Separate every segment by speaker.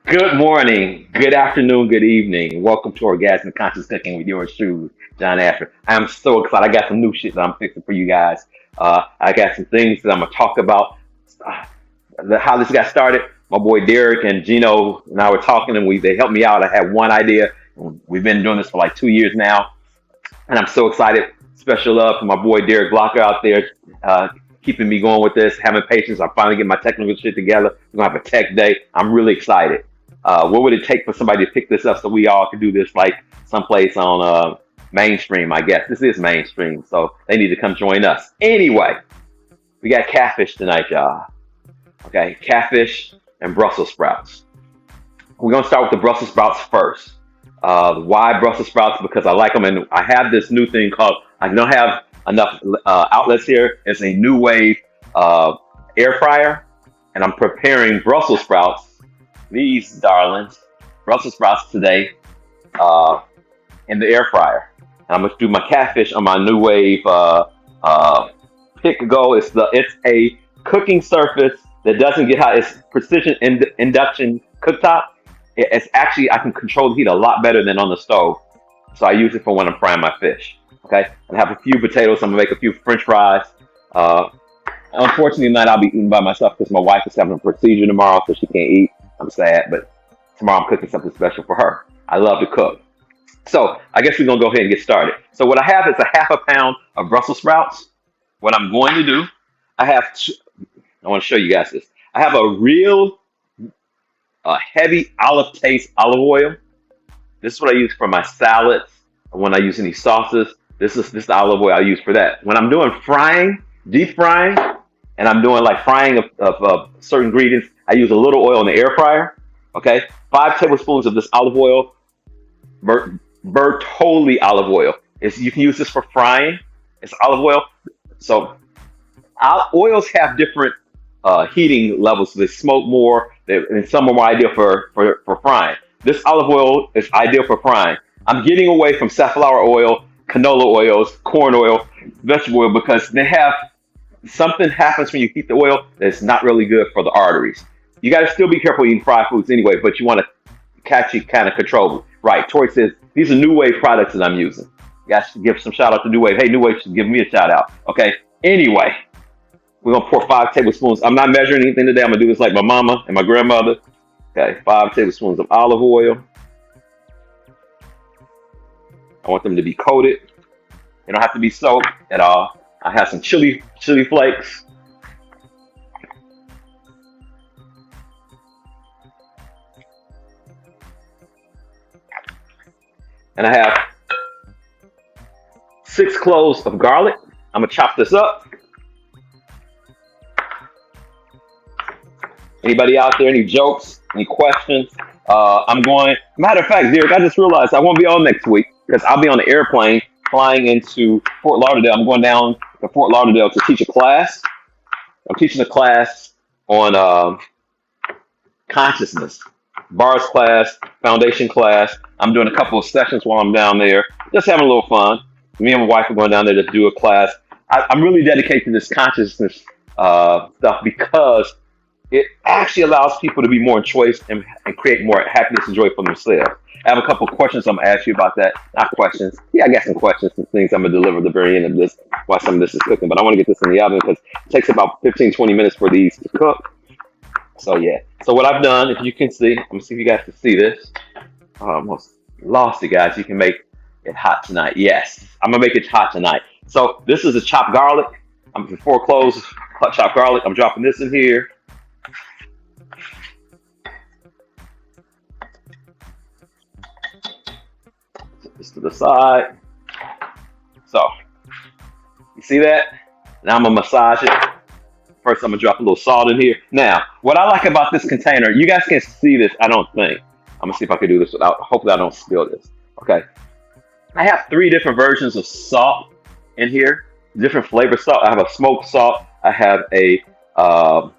Speaker 1: Good morning, good afternoon, good evening. Welcome to Orgasmic Conscious Cooking with yours truly, John Asher. I'm so excited. I got some new shit that I'm fixing for you guys. I got some things that I'm gonna talk about. Uh, how this got started. My boy Derek and Gino and I were talking, and they helped me out. I had one idea. We've been doing this for like 2 years now, and I'm so excited. Special love for my boy Derek Blocker out there, keeping me going with this, having patience. I'm finally getting my technical shit together. We're gonna have a tech day. I'm really excited. What would it take for somebody to pick this up so we all could do this like someplace on mainstream? I guess this is mainstream, so they need to come join us. Anyway, we got catfish tonight, y'all. Okay, catfish and Brussels sprouts. We're gonna start with the Brussels sprouts first. Why Brussels sprouts? Because I like them, and I have this new thing called. I don't have enough outlets here. It's a new wave uh, air fryer, and I'm preparing Brussels sprouts. These darlings, Brussels sprouts today uh, in the air fryer. And I'm gonna do my catfish on my new wave pick and go. It's a cooking surface that doesn't get hot. It's precision induction cooktop. It's actually I can control the heat a lot better than on the stove. So I use it for when I'm frying my fish. Okay, and I have a few potatoes. I'm gonna make a few French fries. Uh, Unfortunately, tonight I'll be eating by myself because my wife is having a procedure tomorrow, so she can't eat. I'm sad, but tomorrow I'm cooking something special for her. I love to cook. So I guess we're gonna go ahead and get started. So what I have is a half a pound of Brussels sprouts. What I'm going to do, I have. I want to show you guys this. I have a real heavy olive taste olive oil. This is what I use for my salads. When I use any sauces, this is the olive oil I use for that. When I'm doing frying, deep frying, and I'm doing like frying of certain ingredients, I use a little oil in the air fryer. Okay, 5 tablespoons of this olive oil, Bertolli olive oil. You can use this for frying. It's olive oil. So oils have different heating levels. They smoke more, and some are more ideal for frying. This olive oil is ideal for frying. I'm getting away from safflower oil, canola oils, corn oil, vegetable oil because they have something happens when you heat the oil that's not really good for the arteries. You got to still be careful eating fried foods anyway, but you want to catch it kind of control. Right. Tori says these are New Wave products that I'm using. You guys should give some shout out to New Wave. Hey, New Wave should give me a shout out. Okay. Anyway, we're gonna pour 5 tablespoons. I'm not measuring anything today. I'm gonna do this like my mama and my grandmother. Okay, 5 tablespoons of olive oil. I want them to be coated. They don't have to be soaked at all. I have some chili flakes. And I have 6 cloves of garlic. I'm gonna chop this up. Anybody out there? Any jokes? Any questions? I'm going. Matter of fact, Derek, I just realized I won't be on next week because I'll be on the airplane flying into Fort Lauderdale. I'm going down to Fort Lauderdale to teach a class. I'm teaching a class on consciousness, bars class, foundation class. I'm doing a couple of sessions while I'm down there, just having a little fun. Me and my wife are going down there to do a class. I'm really dedicated to this consciousness stuff because it actually allows people to be more in choice and create more happiness and joy for themselves. I have a couple of questions I'm going to ask you about that. Not questions. Yeah, I got some questions and things I'm going to deliver at the very end of this while some of this is cooking. But I want to get this in the oven because it takes about 15, 20 minutes for these to cook. So, yeah. So, what I've done, if you can see, I'm going to see if you guys can see this. I almost lost it, guys. You can make it hot tonight. Yes, I'm going to make it hot tonight. So, this is a chopped garlic. Before cloves, chopped garlic. I'm dropping this in here. This to the side. So, you see that? Now I'm gonna massage it. First, I'm gonna drop a little salt in here. Now, what I like about this container, you guys can't see this, I don't think. I'm gonna see if I can do this without, hopefully I don't spill this. Okay. I have 3 different versions of salt in here, different flavor salt. I have a smoked salt. I have a, a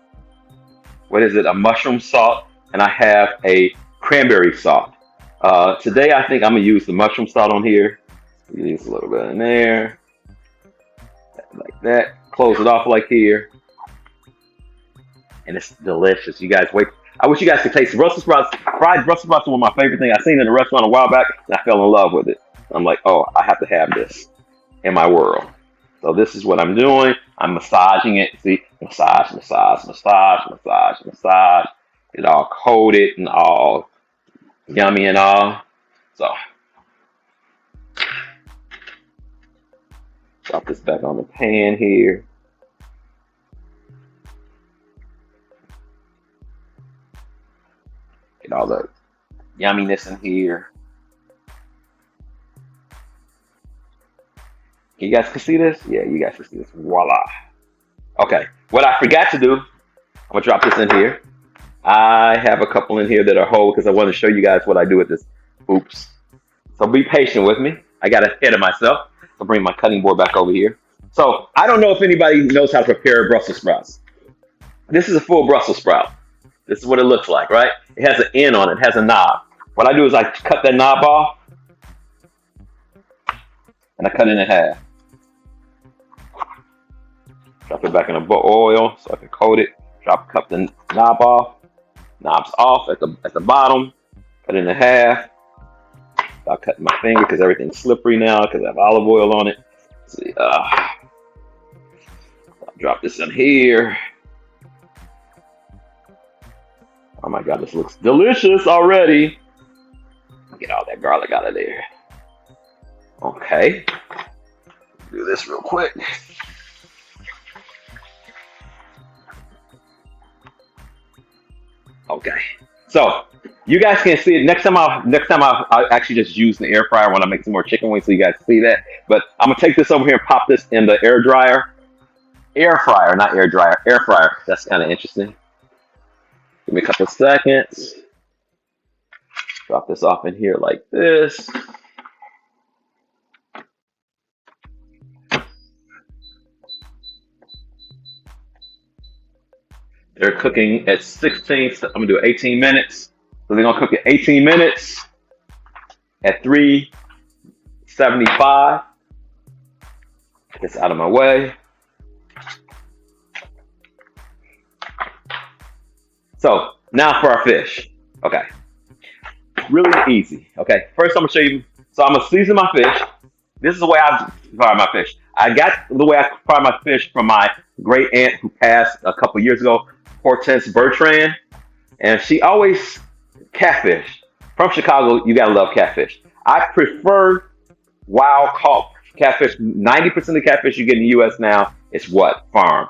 Speaker 1: mushroom salt, and I have a cranberry salt. Today, I think I'm gonna use the mushroom salt on here. Use a little bit in there, like that. Close it off like here, and it's delicious. You guys wait. I wish you guys could taste Brussels sprouts. Fried Brussels sprouts are one of my favorite things. I seen it in a restaurant a while back, and I fell in love with it. I'm like, oh, I have to have this in my world. So this is what I'm doing. I'm massaging it. See, massage, massage, massage, massage, massage. It all coated and all yummy and all. So drop this back on the pan here. Get all the yumminess in here. You guys can see this? Yeah, you guys can see this. Voila. Okay. What I forgot to do, I'm gonna drop this in here. I have a couple in here that are whole because I want to show you guys what I do with this. Oops. So be patient with me. I got ahead of myself. I'll bring my cutting board back over here. So I don't know if anybody knows how to prepare Brussels sprouts. This is a full Brussels sprout. This is what it looks like, right? It has an end on it. It has a knob. What I do is I cut that knob off and I cut it in half. Drop it back in the oil so I can coat it. Cut the knob off. Knob's off at the bottom. Cut it in half. I'll cut my finger because everything's slippery now because I have olive oil on it. Let's see, I'll drop this in here. Oh my God, this looks delicious already. Get all that garlic out of there. Okay. Do this real quick. Okay. So you guys can see it. Next time I'll actually just use the air fryer when I make some more chicken wings so you guys see that. But I'm gonna take this over here and pop this in the air dryer. Air fryer, not air dryer, air fryer. That's kind of interesting. Give me a couple of seconds. Drop this off in here like this. They're cooking at 16, so I'm gonna do 18 minutes. So they're gonna cook at 18 minutes at 375. Get this out of my way. So now for our fish. Okay. Really easy. Okay. First I'm gonna show you. So I'm gonna season my fish. This is the way I fry my fish. I got the way I fry my fish from my great aunt who passed a couple years ago, Hortense Bertrand, and she always catfish. From Chicago, you gotta love catfish. I prefer wild caught catfish. 90% of the catfish you get in the U.S. now is what? Farm.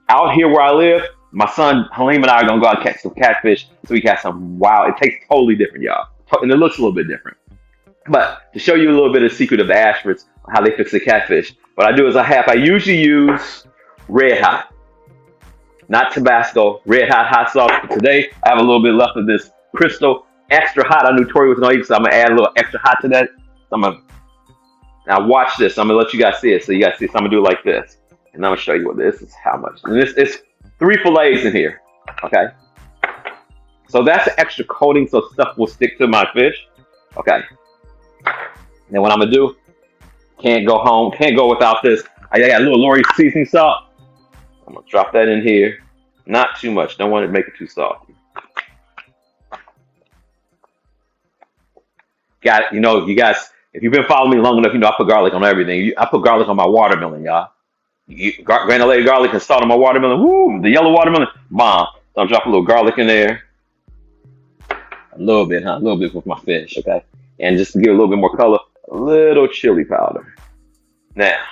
Speaker 1: Out here where I live, my son Halim and I are gonna go out and catch some catfish so we catch some wild. It tastes totally different, y'all, and it looks a little bit different. But to show you a little bit of the secret of the Ashfords, how they fix the catfish, what I do is I usually use red hot. Not Tabasco, red hot sauce. But today, I have a little bit left of this Crystal extra hot. I knew Tori was going to eat, so I'm going to add a little extra hot to that. Now watch this. I'm going to let you guys see it. So you guys see, so I'm going to do it like this. And I'm going to show you what this is, how much. And this is 3 fillets in here, okay? So that's the extra coating so stuff will stick to my fish, okay? Then what I'm going to do, can't go without this. I got a little Lori seasoning salt. I'm gonna drop that in here. Not too much. Don't want to make it too salty. Got it. You know, you guys, if you've been following me long enough, you know I put garlic on everything. I put garlic on my watermelon, y'all. Granulated garlic and salt on my watermelon. Woo! The yellow watermelon, bomb. So I'll drop a little garlic in there. A little bit, huh? A little bit with my fish, okay? And just to give it a little bit more color, a little chili powder. Now,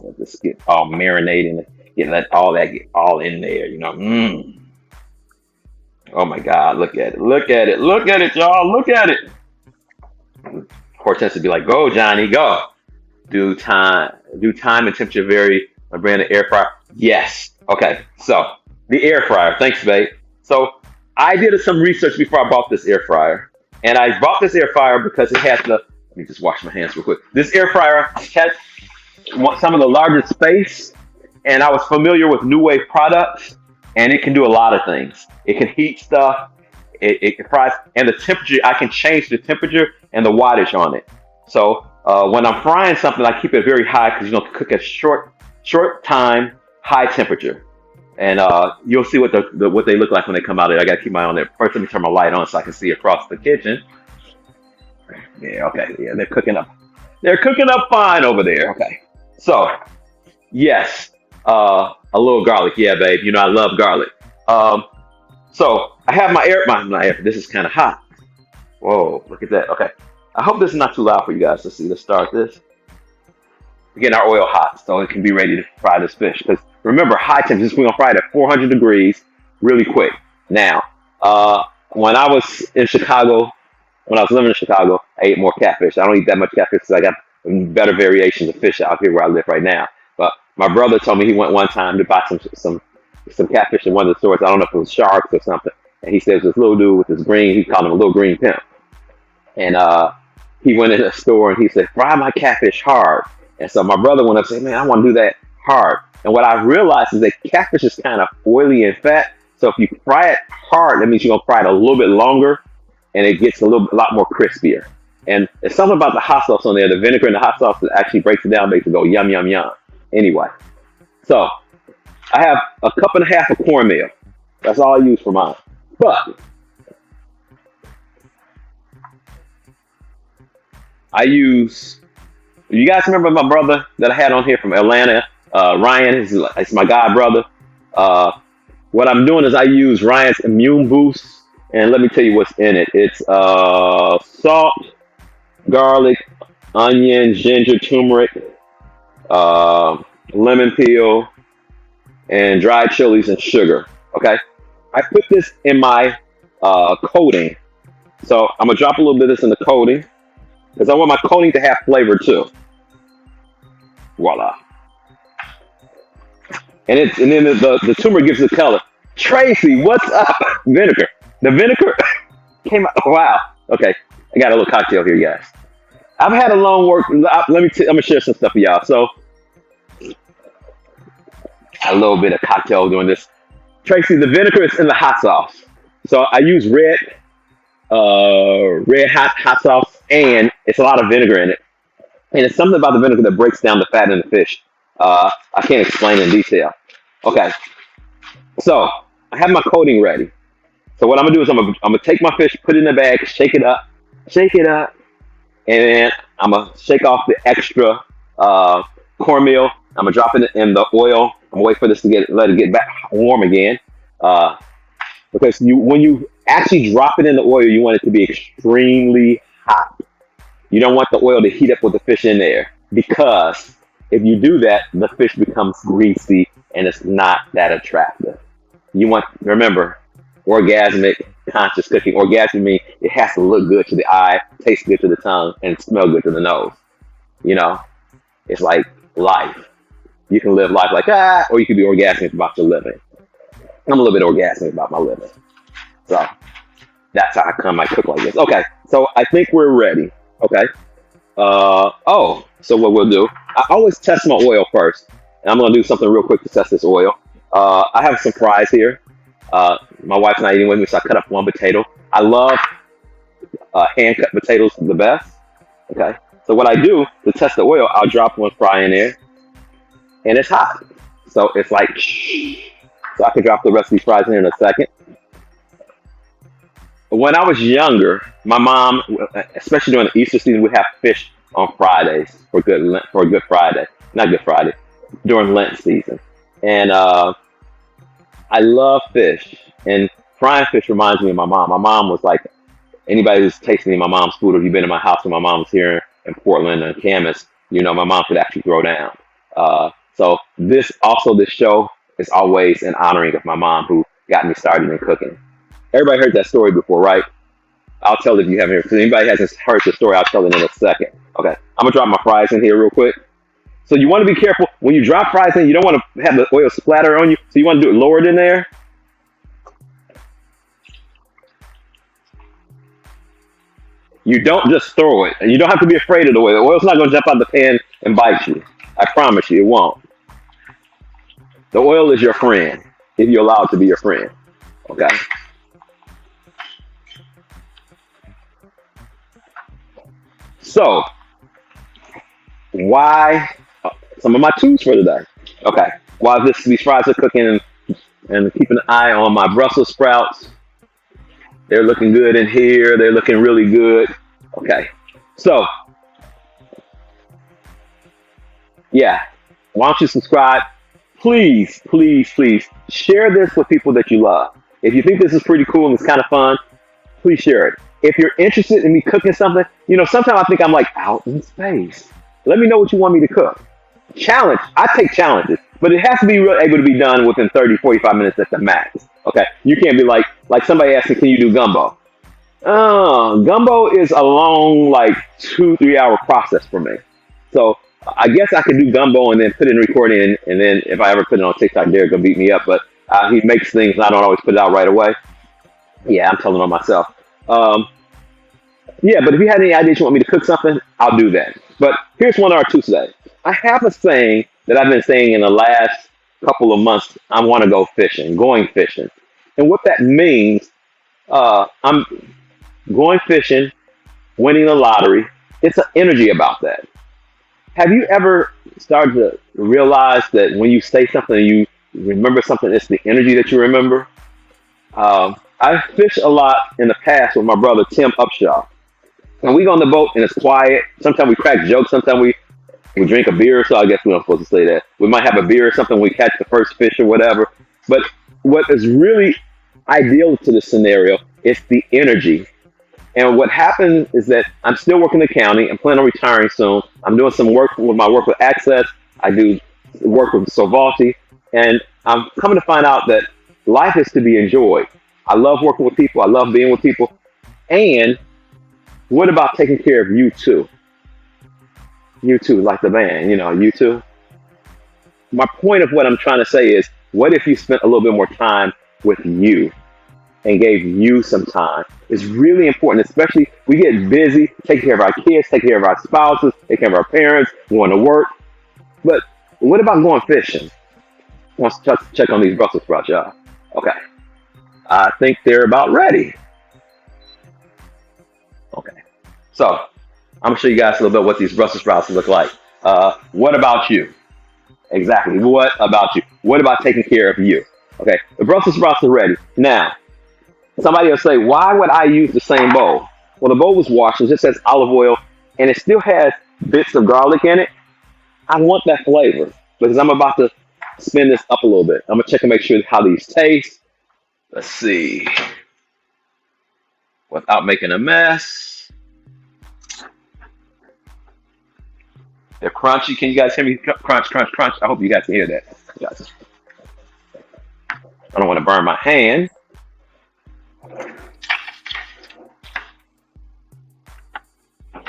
Speaker 1: let this get all marinated and let all that get all in there, you know. Oh my God, look at it. Look at it. Look at it, y'all. Look at it. Hortense would be like, go, Johnny, go. Do time and temperature vary. My brand of air fryer. Yes. Okay. So the air fryer. Thanks, babe. So I did some research before I bought this air fryer. And I bought this air fryer because it has let me just wash my hands real quick. This air fryer has some of the largest space, and I was familiar with New Wave products, and it can do a lot of things. It can heat stuff, it can fry, and the temperature, I can change the temperature and the wattage on it. So when I'm frying something, I keep it very high because you know cook at short time, high temperature. and you'll see what they look like when they come out of it. I gotta keep my eye on it. First, let me turn my light on so I can see across the kitchen. Yeah, okay, yeah, they're cooking up. They're cooking up fine over there. Okay, so yes, a little garlic. Yeah, babe. You know I love garlic. Um, so I have my air. This is kind of hot. Whoa, look at that. Okay, I hope this is not too loud for you guys to see. Let's start this. We're getting our oil hot so it can be ready to fry this fish. Because remember, high temperatures, we're gonna fry it at 400 degrees really quick. Now, when I was in Chicago, when I was living in Chicago, I ate more catfish. I don't eat that much catfish because I got better variations of fish out here where I live right now. But my brother told me he went one time to buy some catfish in one of the stores. I don't know if it was sharks or something. And he says this little dude with this green, he called him a little green pimp. And he went in the store and he said, fry my catfish hard. And so my brother went up and said, man, I want to do that hard. And what I realized is that catfish is kind of oily and fat. So if you fry it hard, that means you're going to fry it a little bit longer and it gets a lot more crispier. And there's something about the hot sauce on there, the vinegar and the hot sauce that actually breaks it down, makes it go yum, yum, yum. Anyway, so I have a cup and a half of cornmeal. That's all I use for mine. But I use, you guys remember my brother that I had on here from Atlanta? Ryan is my god brother. What I'm doing is I use Ryan's Immune Boost. And let me tell you what's in it. It's salt, garlic, onion, ginger, turmeric, lemon peel, and dried chilies and sugar. Okay? I put this in my coating. So I'm going to drop a little bit of this in the coating because I want my coating to have flavor too. Voila. And then the turmeric gives it color. Tracy, what's up? Vinegar. The vinegar came out. Wow. Okay. I got a little cocktail here, guys. I've had a long work. I'm gonna share some stuff with y'all. So a little bit of cocktail doing this. Tracy, the vinegar is in the hot sauce. So I use red hot sauce, and it's a lot of vinegar in it. And it's something about the vinegar that breaks down the fat in the fish. I can't explain in detail. Okay. So I have my coating ready. So what I'm gonna do is I'm gonna take my fish, put it in a bag, shake it up, and then I'm gonna shake off the extra cornmeal. I'm gonna drop it in the oil. I'm gonna wait for this to let it get back warm again. Because when you actually drop it in the oil, you want it to be extremely hot. You don't want the oil to heat up with the fish in there because if you do that, the fish becomes greasy and it's not that attractive. Remember, orgasmic conscious cooking. Orgasmic means it has to look good to the eye, taste good to the tongue, and smell good to the nose. You know, it's like life. You can live life like that, or you can be orgasmic about your living. I'm a little bit orgasmic about my living. So that's how I cook like this. Okay, so I think we're ready. Okay. So what we'll do, I always test my oil first. And I'm going to do something real quick to test this oil. I have some fries here. My wife's not eating with me, so I cut up one potato. I love hand-cut potatoes the best. Okay. So what I do to test the oil, I'll drop one fry in there. And it's hot. So it's like, so I can drop the rest of these fries in a second. When I was younger, my mom, especially during the Easter season, would have fish on Fridays for a Good Friday. Not Good Friday, during Lent season. And I love fish. And frying fish reminds me of my mom. My mom was like, anybody who's tasting my mom's food, or if you've been in my house when my mom was here in Portland and Camas, you know my mom could actually throw down. So this show is always an honoring of my mom who got me started in cooking. Everybody heard that story before, right? I'll tell it if you haven't heard. If anybody hasn't heard the story, I'll tell it in a second. Okay, I'm gonna drop my fries in here real quick. So you want to be careful when you drop fries in. You don't want to have the oil splatter on you. So you want to do it lower than there. You don't just throw it, and you don't have to be afraid of the oil. The oil's not gonna jump out the pan and bite you. I promise you, it won't. The oil is your friend if you allow it to be your friend. Okay. So, why some of my tools for today? Okay, while these fries are cooking, and keeping an eye on my Brussels sprouts. They're looking good in here. They're looking really good. Okay. So, yeah. Why don't you subscribe? Please, please, please share this with people that you love. If you think this is pretty cool and it's kind of fun, please share it. If you're interested in me cooking something, sometimes I think I'm like out in space. Let me know what you want me to cook. Challenge. I take challenges, but it has to be able to be done within 30, 45 minutes at the max. Okay. You can't be like somebody asked me, can you do gumbo? Gumbo is a long, like 2-3 hour process for me. So I guess I could do gumbo and then put it in recording, and then if I ever put it on TikTok, Derek will beat me up. But he makes things, and I don't always put it out right away. Yeah, I'm telling on myself. Yeah, but if you had any ideas you want me to cook something, I'll do that. But here's one or two today. I have a saying that I've been saying in the last couple of months. I want to go fishing, going fishing. And what that means, I'm going fishing, winning the lottery. It's an energy about that. Have you ever started to realize that when you say something and you remember something, it's the energy that you remember? I fished a lot in the past with my brother, Tim Upshaw. And we go on the boat and it's quiet. Sometimes we crack jokes. Sometimes we drink a beer. So I guess we're not supposed to say that. We might have a beer or something. We catch the first fish or whatever. But what is really ideal to the scenario is the energy. And what happens is that I'm still working the county. I'm planning on retiring soon. I'm doing some work with my work with Access. I do work with Sovalti. And I'm coming to find out that life is to be enjoyed. I love working with people. I love being with people. And what about taking care of you too? You too, like the band, you too. My point of what I'm trying to say is, what if you spent a little bit more time with you and gave you some time? It's really important, especially we get busy, taking care of our kids, taking care of our spouses, taking care of our parents, going to work. But what about going fishing? Let's check on these Brussels sprouts, y'all. Okay. I think they're about ready. Okay. So I'm gonna show you guys a little bit what these Brussels sprouts look like. What about you? Exactly. What about you? What about taking care of you? Okay. The Brussels sprouts are ready. Now, somebody will say, why would I use the same bowl? Well, the bowl was washed. It just says olive oil, and it still has bits of garlic in it. I want that flavor because I'm about to spin this up a little bit. I'm gonna check and make sure how these taste. Let's see. Without making a mess. They're crunchy. Can you guys hear me? Crunch, crunch, crunch. I hope you guys can hear that. Yes. I don't want to burn my hand.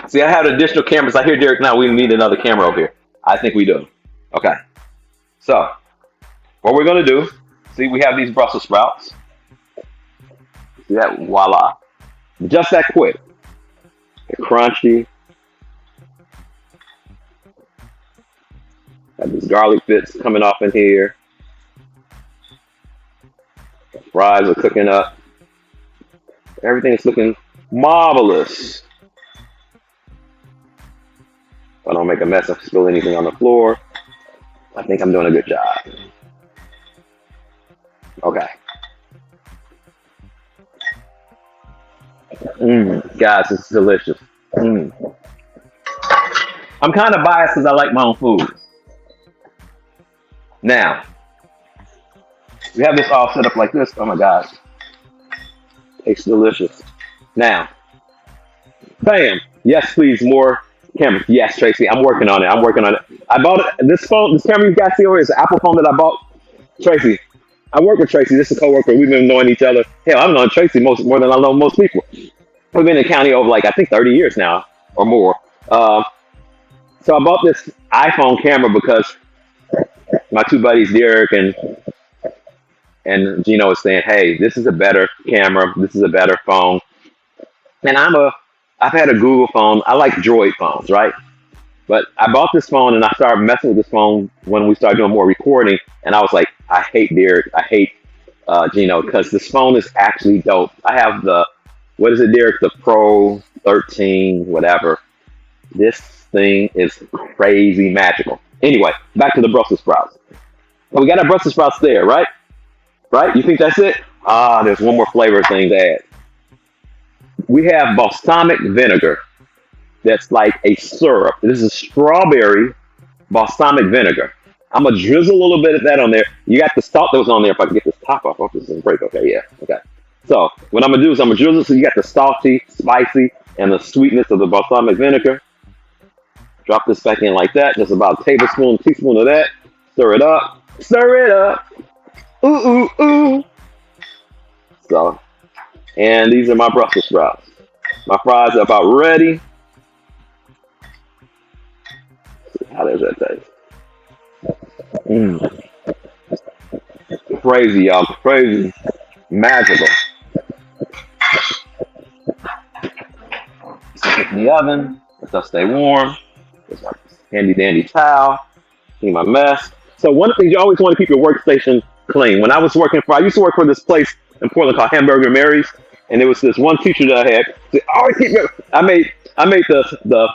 Speaker 1: See, I have additional cameras. I hear Derek now. We need another camera over here. I think we do. Okay. So, what we're going to do, see, we have these Brussels sprouts. See that? Voila. Just that quick. They're crunchy. Got these garlic bits coming off in here. The fries are cooking up. Everything is looking marvelous. If I don't make a mess and spill anything on the floor, I think I'm doing a good job. Okay. Guys, this is delicious. I'm kind of biased because I like my own food. Now, we have this all set up like this. Oh my gosh. Tastes delicious. Now, bam. Yes, please, more cameras. Yes, Tracy, I'm working on it. I bought this phone, this camera you guys see over here is an Apple phone that I bought. Tracy, I work with Tracy. This is a coworker. We've been knowing each other. Hell, I've known Tracy more than I know most people. We've been in the county over I think 30 years now or more. So I bought this iPhone camera because my two buddies, Derek and Gino, was saying, hey, this is a better camera. This is a better phone. And I've had a Google phone. I like Droid phones, right? But I bought this phone and I started messing with this phone when we started doing more recording. And I was like, I hate Derek. I hate Gino because this phone is actually dope. I have what is it, Derek? The Pro 13, whatever. This thing is crazy magical. Anyway, back to the Brussels sprouts. Well, we got our Brussels sprouts there, right? right? You think that's it? Ah, there's one more flavor thing to add. We have balsamic vinegar. That's like a syrup. This is strawberry balsamic vinegar. I'm gonna drizzle a little bit of that on there. You got the salt that was on there. If I can get this top off, this is break. Okay, yeah, okay. So what I'm gonna do is I'm gonna drizzle. So you got the salty, spicy, and the sweetness of the balsamic vinegar. Drop this back in like that. Just about a tablespoon, teaspoon of that. Stir it up. Stir it up. Ooh, ooh, ooh. So, and these are my Brussels sprouts. My fries are about ready. How does that taste? Mm. Crazy, y'all. Crazy. Magical. Stick it in the oven. Let that stay warm. There's my handy dandy towel. Clean my mess. So one of the things you always want to keep your workstation clean. When I used to work for this place in Portland called Hamburger Mary's, and there was this one teacher that I had. Always keep your, I made the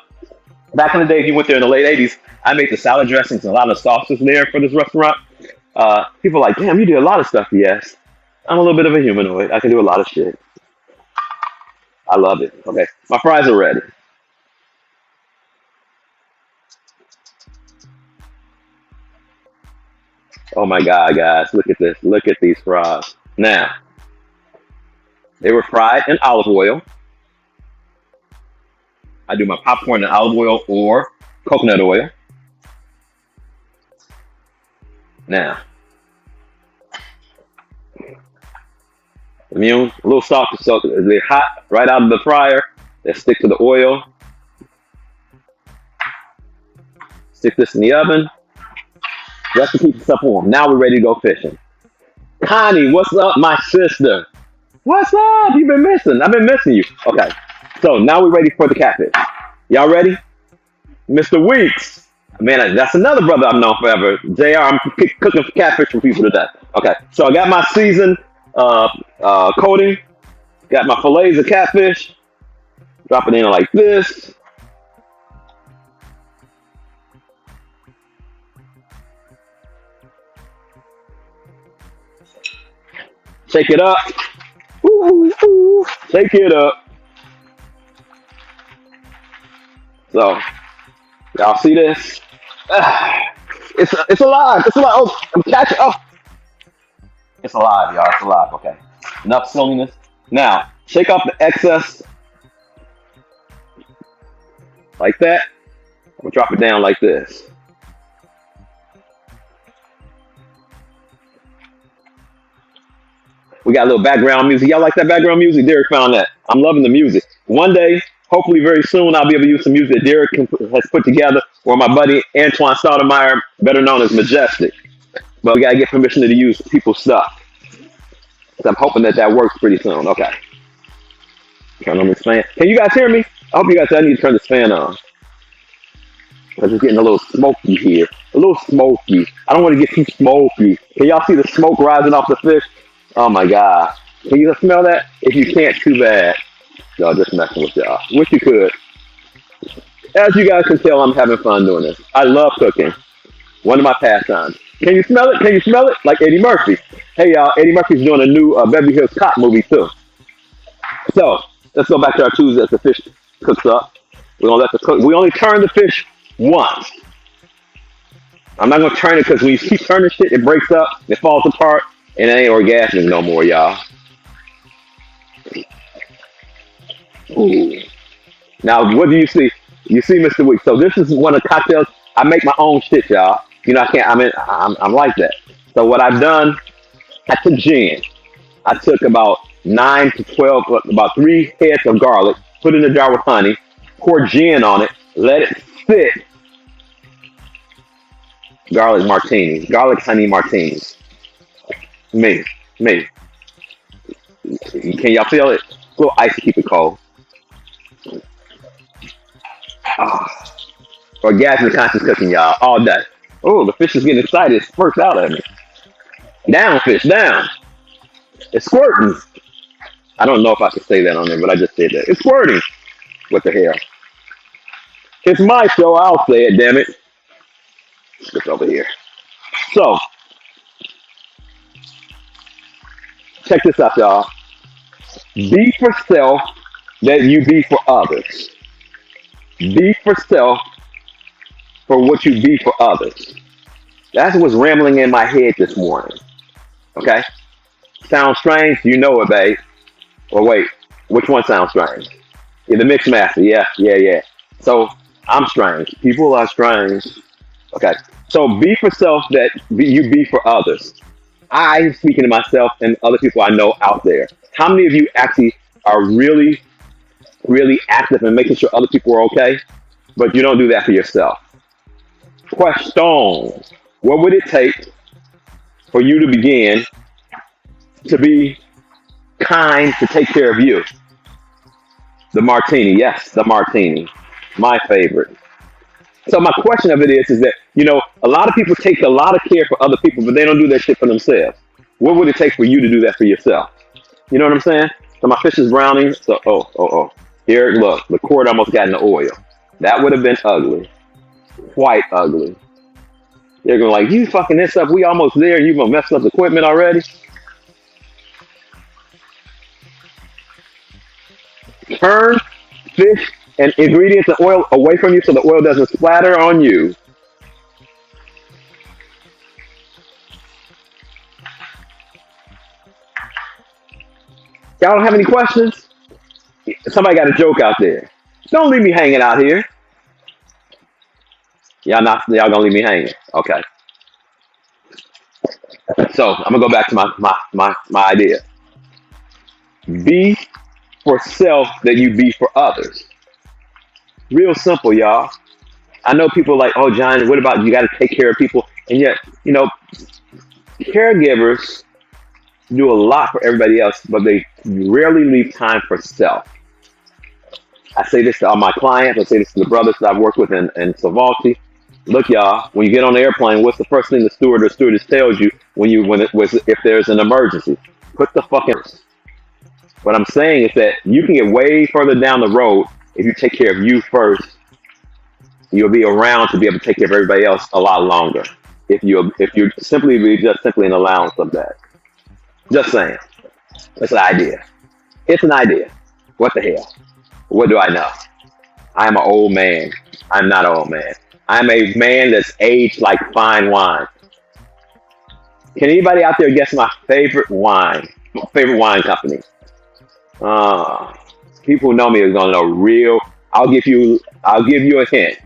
Speaker 1: back in the day. If you went there in the late '80s, I made the salad dressings and a lot of sauces there for this restaurant. People are like, damn, you do a lot of stuff. Yes, I'm a little bit of a humanoid. I can do a lot of shit. I love it. Okay, my fries are ready. Oh my God, guys, look at this. Look at these fries. Now, they were fried in olive oil. I do my popcorn in olive oil or coconut oil. Now, immune, a little salty, so they're hot right out of the fryer. They stick to the oil. Stick this in the oven. Just to keep the stuff warm. Now we're ready to go fishing. Connie, what's up, my sister? What's up? You've been missing. I've been missing you. Okay. So now we're ready for the catfish. Y'all ready? Mr. Weeks. Man, that's another brother I've known forever. JR, I'm cooking catfish for people today. Okay. So I got my seasoned coating. Got my fillets of catfish. Drop it in like this. Shake it up. Ooh, ooh. Shake it up. So, y'all see this? It's alive. It's alive. Oh, I'm catching. Oh, it's alive, y'all. It's alive. Okay. Enough silliness. Now, shake off the excess like that. We'll drop it down like this. We got a little background music. Y'all like that background music? Derek found that. I'm loving the music. One day, hopefully very soon, I'll be able to use some music that Derek has put together, or my buddy Antoine Stoudemire, better known as Majestic. But we got to get permission to use people's stuff. So I'm hoping that works pretty soon. Okay. Turn on this fan. Can you guys hear me? I hope you guys, I need to turn this fan on. Because it's getting a little smoky here. A little smoky. I don't want to get too smoky. Can y'all see the smoke rising off the fish? Oh my God. Can you smell that? If you can't, too bad. Y'all just messing with y'all. Wish you could. As you guys can tell, I'm having fun doing this. I love cooking. One of my pastimes. Can you smell it? Can you smell it? Like Eddie Murphy. Hey y'all, Eddie Murphy's doing a new Beverly Hills Cop movie too. So let's go back to our Tuesday as the fish cooks up. We're gonna let the cook. We only turn the fish once. I'm not gonna turn it because when you keep turning shit, it breaks up, it falls apart, and it ain't orgasmic no more, y'all. Ooh. Now, what do you see? You see, Mr. Weeks. So this is one of the cocktails. I make my own shit, y'all. You know, I can't. I'm like that. So what I've done, I took gin. I took about 9 to 12, about 3 heads of garlic. Put it in a jar with honey. Pour gin on it. Let it sit. Garlic martinis. Garlic honey martinis. Me. Can y'all feel it? A little ice to keep it cold. Oh. Orgasmic conscious cooking, y'all, all day. Oh, the fish is getting excited. It squirts out at me. Down, fish, down. It's squirting. I don't know if I can say that on there, but I just said that. It's squirting. What the hell? It's my show. I'll say it, damn it. It's over here. So, Check this out, y'all. Be for self that you be for others. Be for self for what you be for others. That's what's rambling in my head this morning. Okay? Sounds strange? You know it, babe. Or wait, which one sounds strange? Yeah, the mix master. Yeah, yeah, yeah. So I'm strange. People are strange. Okay. So be for self that you be for others. I'm speaking to myself and other people I know out there. How many of you actually are really, really active in making sure other people are okay, but you don't do that for yourself? Question. What would it take for you to begin to be kind to take care of you? The martini. Yes, the martini. My favorite. So my question of it is that, a lot of people take a lot of care for other people, but they don't do that shit for themselves. What would it take for you to do that for yourself? You know what I'm saying? So my fish is browning. So, oh. Here, look, the cord almost got in the oil. That would have been ugly. Quite ugly. They're going like, you fucking this up. We almost there. You gonna mess up the equipment already? Turn fish and ingredients and oil away from you so the oil doesn't splatter on you. Y'all don't have any questions? Somebody got a joke out there. Don't leave me hanging out here. Y'all gonna leave me hanging. Okay. So I'm gonna go back to my idea. Be for self that you be for others. Real simple, y'all. I know people are like, oh, John, what about you got to take care of people? And yet, caregivers do a lot for everybody else, but they rarely leave time for self. I say this to all my clients. I say this to the brothers that I've worked with in Savalti. Look, y'all, when you get on the airplane, what's the first thing the steward or stewardess tells you if there's an emergency? Put the fucking. What I'm saying is that you can get way further down the road if you take care of you first. You'll be around to be able to take care of everybody else a lot longer. If you simply be just simply an allowance of that. Just saying. It's an idea. It's an idea. What the hell? What do I know? I am an old man. I'm not an old man. I'm a man that's aged like fine wine. Can anybody out there guess my favorite wine? My favorite wine company? People who know me are gonna know real. I'll give you a hint.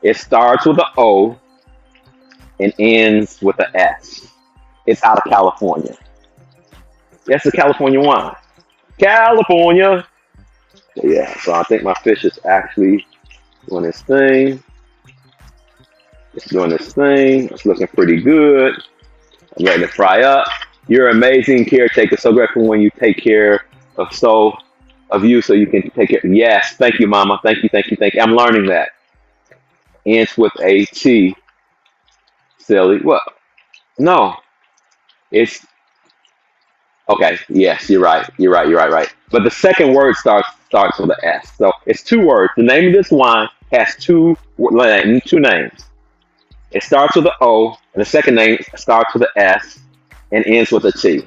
Speaker 1: It starts with an O and ends with an S. It's out of California. That's a California wine. California. Yeah, so I think my fish is actually doing this thing. It's doing this thing. It's looking pretty good. I'm letting it fry up. You're an amazing caretaker. So grateful when you take care of you so you can take care. Yes, thank you, Mama. Thank you. I'm learning that. Ends with a T. Silly. What? No. It's okay. Yes, you're right. Right. But the second word starts with an S. So it's two words. The name of this wine has two names. It starts with an O, and the second name starts with an S and ends with a T.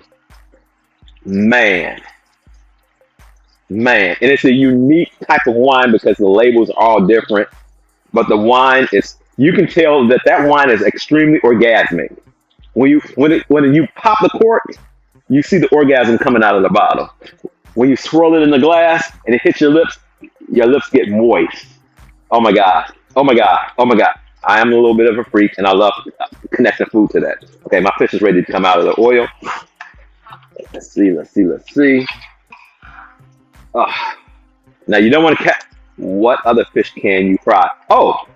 Speaker 1: Man. And it's a unique type of wine because the labels are all different. But the wine you can tell that wine is extremely orgasmic. When you pop the cork, you see the orgasm coming out of the bottle. When you swirl it in the glass and it hits your lips get moist. Oh my God. I am a little bit of a freak and I love connecting food to that. Okay, my fish is ready to come out of the oil. Let's see. Now you don't want to what other fish can you fry? Oh,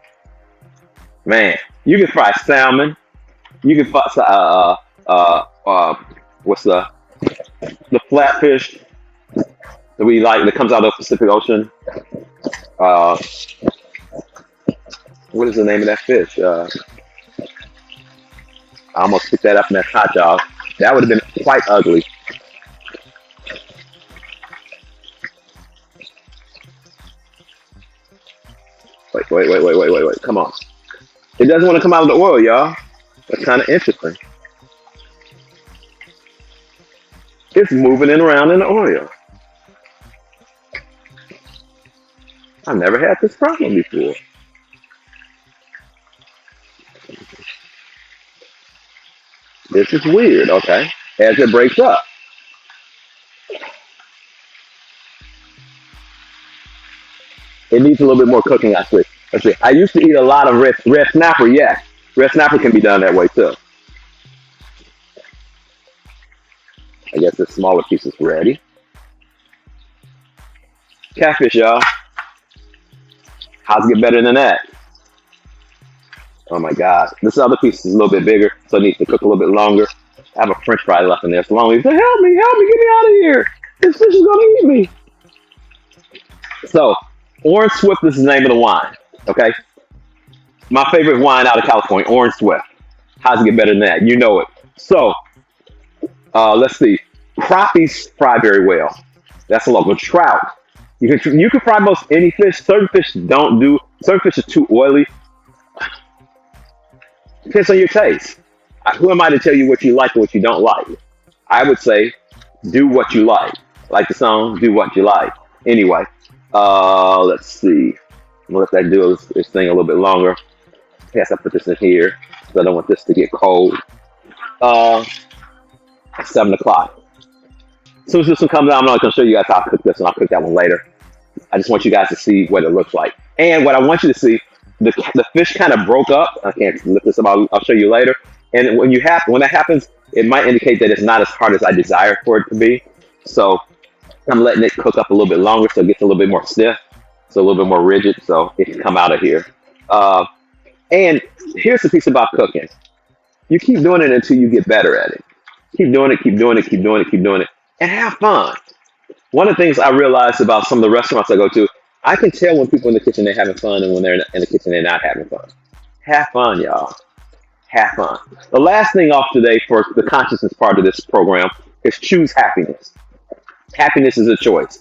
Speaker 1: man, you can fry salmon. You can fry what's the flatfish that we like that comes out of the Pacific Ocean? What is the name of that fish? I almost picked that up in that hot dog. That would have been quite ugly. Wait. Come on. It doesn't want to come out of the oil, y'all. That's kind of interesting. It's moving it around in the oil. I've never had this problem before. This is weird, okay? As it breaks up. It needs a little bit more cooking, I think. Let's see. I used to eat a lot of red snapper, yes. Red snapper can be done that way too. I guess this smaller piece is ready. Catfish, y'all. How's it get better than that? Oh my gosh. This other piece is a little bit bigger, so it needs to cook a little bit longer. I have a french fry left in there. So long as help me, get me out of here. This fish is gonna eat me. So, Orange Swift is the name of the wine. Okay? My favorite wine out of California, Orange Swift. How's it get better than that? You know it. So, let's see. Crappies fry very well. That's a local trout. You can fry most any fish. Certain fish don't do. Certain fish are too oily. Depends on your taste. Who am I to tell you what you like or what you don't like? I would say, do what you like. Like the song, do what you like. Anyway, let's see. I'm gonna let that do this thing a little bit longer. I guess I put this in here because I don't want this to get cold. 7 o'clock. As soon as this one comes out, I'm not going to show you guys how I cook this one. I'll cook that one later. I just want you guys to see what it looks like. And what I want you to see, the fish kind of broke up. I can't lift this up. I'll show you later. And when that happens, it might indicate that it's not as hard as I desire for it to be. So I'm letting it cook up a little bit longer so it gets a little bit more stiff, so a little bit more rigid, so it can come out of here. And here's the piece about cooking. You keep doing it until you get better at it. Keep doing it, keep doing it, keep doing it, keep doing it, and have fun. One of the things I realized about some of the restaurants I go to, I can tell when people in the kitchen they're having fun and when they're in the kitchen they're not having fun. Have fun, y'all. Have fun. The last thing off today for the consciousness part of this program is choose happiness. Happiness is a choice.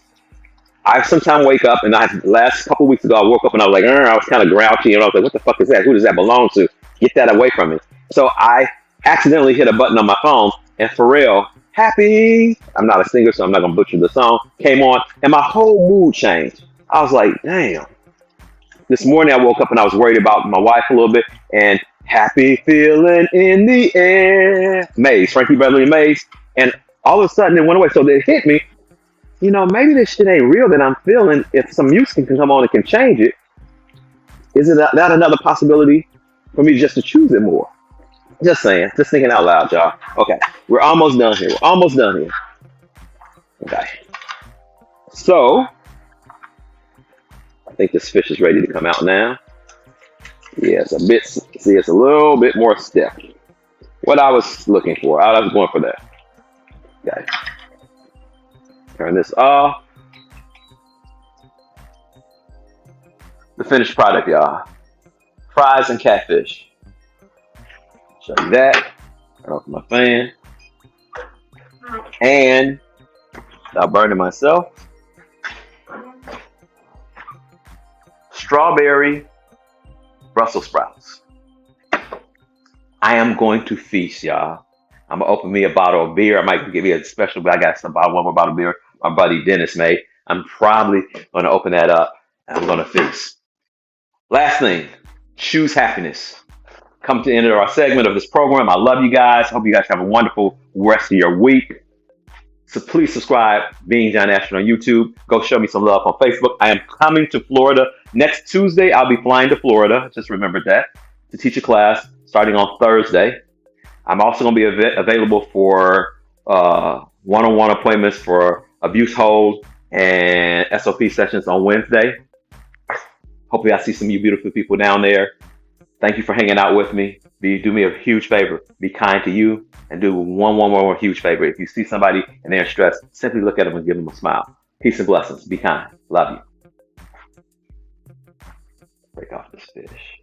Speaker 1: I sometimes wake up, and last couple weeks ago, I woke up and I was like, I was kind of grouchy, and I was like, what the fuck is that? Who does that belong to? Get that away from me. So I accidentally hit a button on my phone, and Pharrell, Happy, I'm not a singer, so I'm not going to butcher the song, came on, and my whole mood changed. I was like, damn. This morning I woke up and I was worried about my wife a little bit, and happy feeling in the air. Maze, Frankie Beverly Maze. And all of a sudden it went away. So it hit me, maybe this shit ain't real that I'm feeling. If some music can come on and can change it, is it that another possibility for me just to choose it more? Just saying, just thinking out loud, y'all. Okay, we're almost done here. Okay. So, I think this fish is ready to come out now. Yeah, it's a little bit more stiff. What I was looking for. I was going for that. Okay. Turn this off. The finished product, y'all. Fries and catfish. Show you that. Turn off my fan. And without burning myself, strawberry Brussels sprouts. I am going to feast, y'all. I'm gonna open me a bottle of beer. I might give me a special, but I got one more bottle of beer my buddy Dennis made. I'm probably gonna open that up and I'm gonna feast. Last thing, choose happiness. Come to the end of our segment of this program. I love you guys. Hope you guys have a wonderful rest of your week. So please subscribe, Being John Ashford on YouTube. Go show me some love on Facebook. I am coming to Florida next Tuesday. I'll be flying to Florida. Just remember that, to teach a class starting on Thursday. I'm also going to be available for one-on-one appointments for abuse hold and SOP sessions on Wednesday. Hopefully I see some of you beautiful people down there. Thank you for hanging out with me. Do me a huge favor. Be kind to you, and do one more huge favor. If you see somebody and they're stressed, simply look at them and give them a smile. Peace and blessings. Be kind. Love you. Break off this fish.